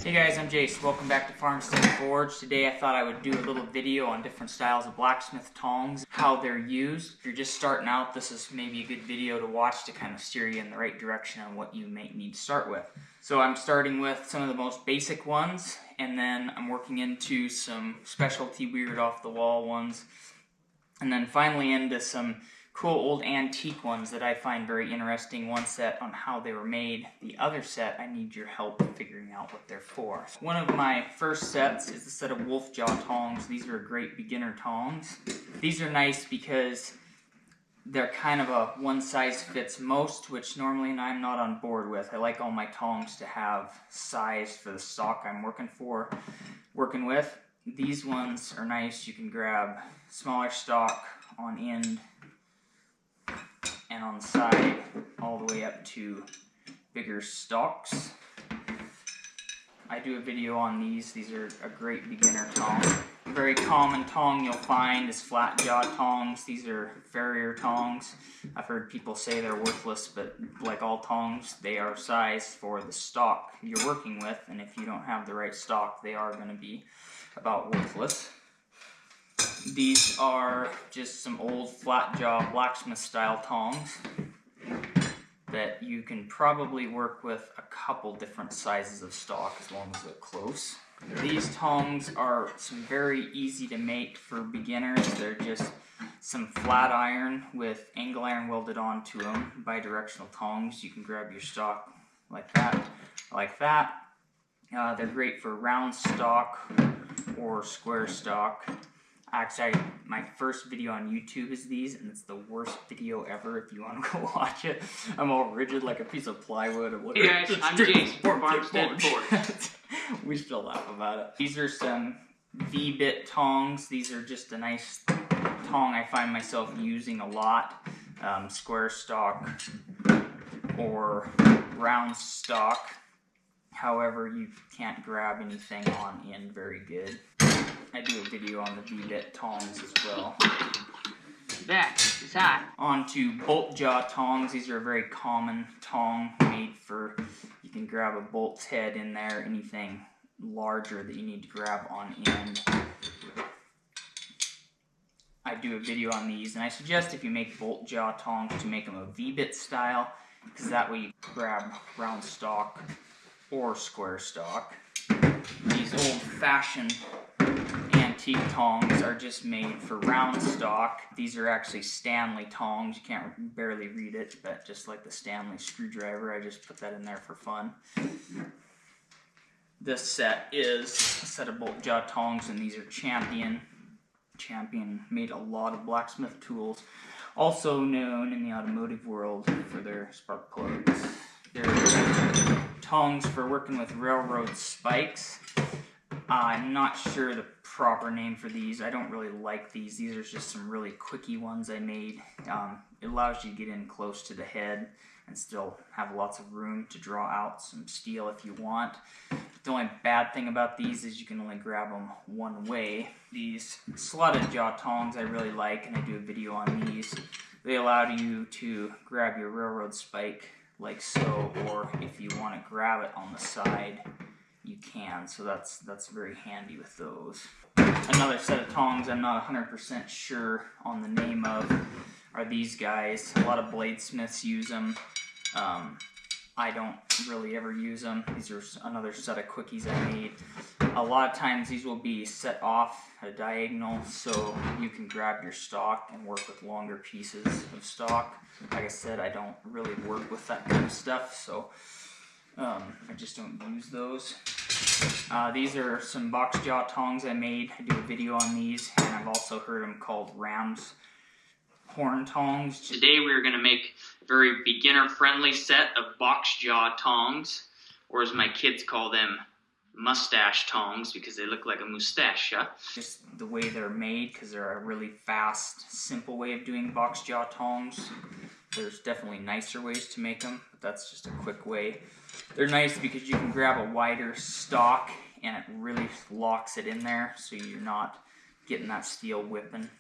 Hey guys, I'm Jayce. Welcome back to Farmstead Forge. Today I thought I would do a little video on different styles of blacksmith tongs, how they're used. If you're just starting out, this is maybe a good video to watch to kind of steer you in the right direction on what you may need to start with. So I'm starting with some of the most basic ones, and then I'm working into some specialty weird off the wall ones, and then finally into some cool old antique ones that I find very interesting. One set on how they were made, the other set I need your help figuring out what they're for. One of my first sets is a set of wolf jaw tongs. These are great beginner tongs. These are nice because they're kind of a one size fits most, which normally I'm not on board with. I like all my tongs to have size for the stock I'm working with. These ones are nice. You can grab smaller stock on end and on the side all the way up to bigger stalks. I do a video on these. These are a great beginner tong. A very common tong you'll find is flat jaw tongs. These are farrier tongs. I've heard people say they're worthless, but like all tongs, they are sized for the stock you're working with, and if you don't have the right stock, they are going to be about worthless. These are just some old flat jaw blacksmith style tongs that you can probably work with a couple different sizes of stock as long as they're close. These tongs are some very easy to make for beginners. They're just some flat iron with angle iron welded onto them, bidirectional tongs. You can grab your stock like that, like that. They're great for round stock or square stock. Actually, my first video on YouTube is these, and it's the worst video ever if you want to go watch it. I'm all rigid like a piece of plywood. Hey guys, I'm Jayce from Farmstead Forge. We still laugh about it. These are some V-bit tongs. These are just a nice tong I find myself using a lot. Square stock or round stock. However, you can't grab anything on end very good. I do a video on the V-bit tongs as well. Back, it's hot. On to bolt jaw tongs. These are a very common tong made for, you can grab a bolt's head in there, anything larger that you need to grab on end. I do a video on these, and I suggest if you make bolt jaw tongs to make them a V-bit style, because that way you grab round stock or square stock. These old-fashioned antique tongs are just made for round stock. These are actually Stanley tongs. You can't barely read it, but just like the Stanley screwdriver, I just put that in there for fun. This set is a set of bolt jaw tongs, and these are Champion. Champion made a lot of blacksmith tools, also known in the automotive world for their spark plugs. They're tongs for working with railroad spikes. I'm not sure the proper name for these. I don't really like these. These are just some really quickie ones I made. It allows you to get in close to the head and still have lots of room to draw out some steel if you want. The only bad thing about these is you can only grab them one way. These slotted jaw tongs I really like, and I do a video on these. They allow you to grab your railroad spike like so, or if you want to grab it on the side, you can, so that's very handy with those. Another set of tongs I'm not 100% sure on the name of are these guys. A lot of bladesmiths use them. I don't really ever use them. These are another set of quickies I made. A lot of times these will be set off at a diagonal so you can grab your stock and work with longer pieces of stock. Like I said, I don't really work with that kind of stuff, so I just don't use those. These are some box jaw tongs I made. I do a video on these, and I've also heard them called ram's horn tongs. Today we're going to make a very beginner friendly set of box jaw tongs, or as my kids call them, mustache tongs, because they look like a mustache. Just the way they're made, because they're a really fast, simple way of doing box jaw tongs. There's definitely nicer ways to make them, but that's just a quick way. They're nice because you can grab a wider stock and it really locks it in there so you're not getting that steel whipping.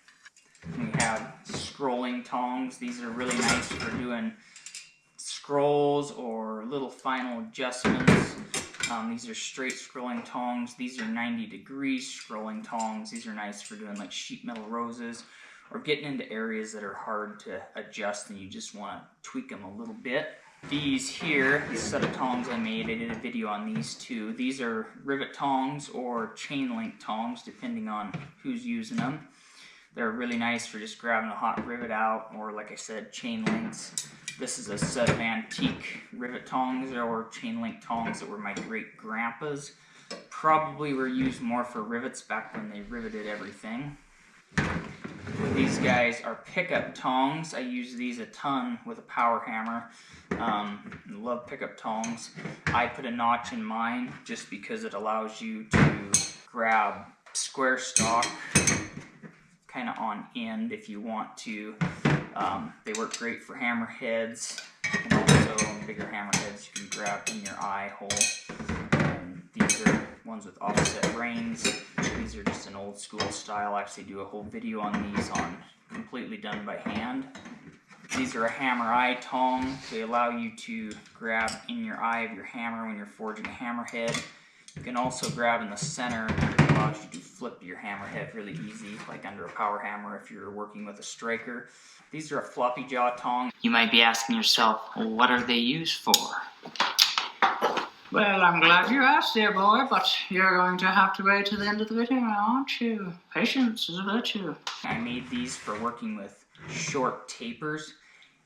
We have scrolling tongs. These are really nice for doing scrolls or little final adjustments. These are straight scrolling tongs. These are 90 degrees scrolling tongs. These are nice for doing like sheet metal roses or getting into areas that are hard to adjust and you just want to tweak them a little bit. These here, this set of tongs I made, I did a video on these too. These are rivet tongs or chain link tongs, depending on who's using them. They're really nice for just grabbing a hot rivet out, or like I said, chain links. This is a set of antique rivet tongs or chain link tongs that were my great grandpa's. Probably were used more for rivets back when they riveted everything. These guys are pickup tongs. I use these a ton with a power hammer. Love pickup tongs. I put a notch in mine just because it allows you to grab square stock kind of on end if you want to. They work great for hammerheads, and also bigger hammerheads you can grab in your eye hole. And these are ones with offset rings. These are just an old school style. I actually do a whole video on these, on completely done by hand. These are a hammer eye tong. They allow you to grab in your eye of your hammer when you're forging a hammerhead. You can also grab in the center. It allows you to flip your hammerhead really easy, like under a power hammer if you're working with a striker. These are a floppy jaw tong. You might be asking yourself, well, what are they used for? Well, I'm glad you asked, dear boy, but you're going to have to wait till the end of the video, aren't you? Patience is a virtue. I made these for working with short tapers,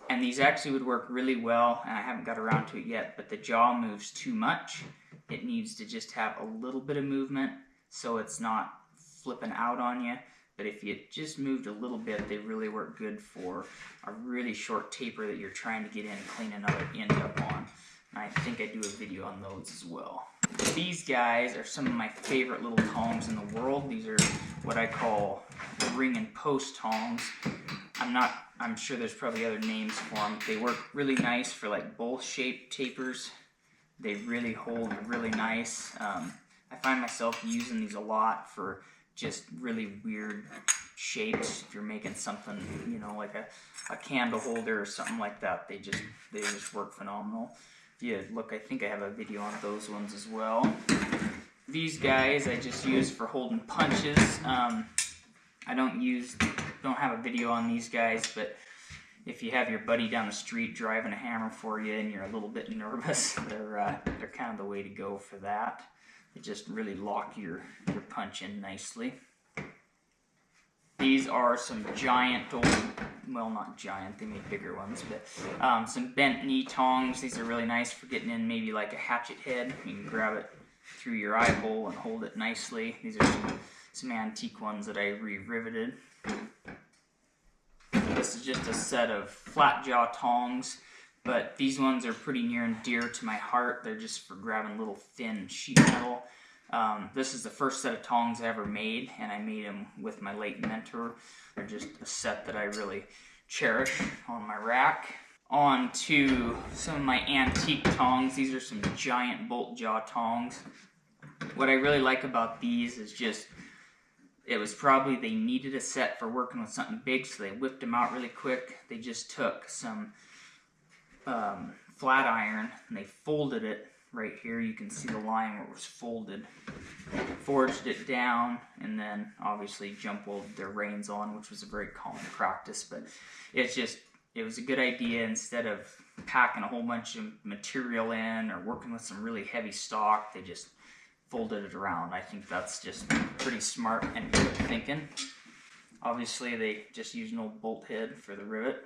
and these actually would work really well, and I haven't got around to it yet, but the jaw moves too much. It needs to just have a little bit of movement so it's not flipping out on you. But if you just moved a little bit, they really work good for a really short taper that you're trying to get in and clean another end up on. And I think I do a video on those as well. These guys are some of my favorite little tongs in the world. These are what I call ring and post tongs. I'm sure there's probably other names for them. They work really nice for like bowl-shaped tapers. They really hold really nice. I find myself using these a lot for just really weird shapes. If you're making something, you know, like a candle holder or something like that, they just work phenomenal. If you look, I think I have a video on those ones as well. These guys I just use for holding punches. I don't have a video on these guys, but if you have your buddy down the street driving a hammer for you and you're a little bit nervous, they're kind of the way to go for that. They just really lock your punch in nicely. These are some giant old, well, not giant, they make bigger ones, but some bent knee tongs. These are really nice for getting in maybe like a hatchet head. You can grab it through your eye hole and hold it nicely. These are some antique ones that I re-riveted. This is just a set of flat jaw tongs, but these ones are pretty near and dear to my heart. They're just for grabbing little thin sheet metal. This is the first set of tongs I ever made, and I made them with my late mentor. They're just a set that I really cherish on my rack. On to some of my antique tongs. These are some giant bolt jaw tongs. What I really like about these is just, it was probably they needed a set for working with something big, so they whipped them out really quick. They just took some flat iron and they folded it right here. You can see the line where it was folded. Forged it down and then obviously jump welded their reins on, which was a very common practice. But it was a good idea. Instead of packing a whole bunch of material in or working with some really heavy stock, they just folded it around. I think that's just pretty smart and good thinking. Obviously they just used an old bolt head for the rivet.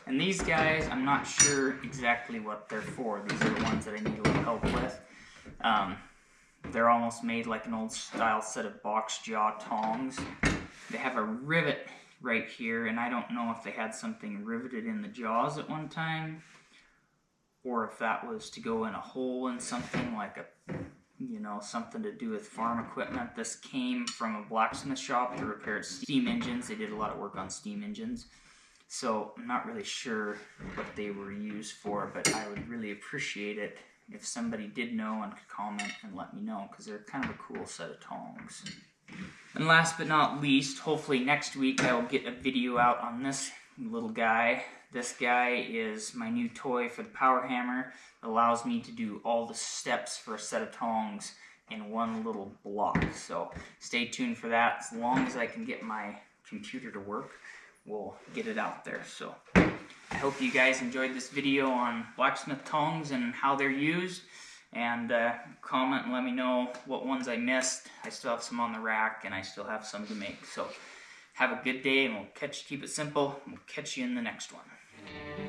And these guys, I'm not sure exactly what they're for. These are the ones that I need a little help with. They're almost made like an old style set of box jaw tongs. They have a rivet right here, and I don't know if they had something riveted in the jaws at one time, or if that was to go in a hole in something like something to do with farm equipment. This came from a blacksmith shop that repaired steam engines. They did a lot of work on steam engines. So I'm not really sure what they were used for, but I would really appreciate it if somebody did know and could comment and let me know, because they're kind of a cool set of tongs. And last but not least, hopefully next week I will get a video out on this little guy. This guy is my new toy for the power hammer. It allows me to do all the steps for a set of tongs in one little block. So stay tuned for that. As long as I can get my computer to work, we'll get it out there. So I hope you guys enjoyed this video on blacksmith tongs and how they're used. And comment and let me know what ones I missed. I still have some on the rack and I still have some to make. So have a good day, and we'll keep it simple. We'll catch you in the next one.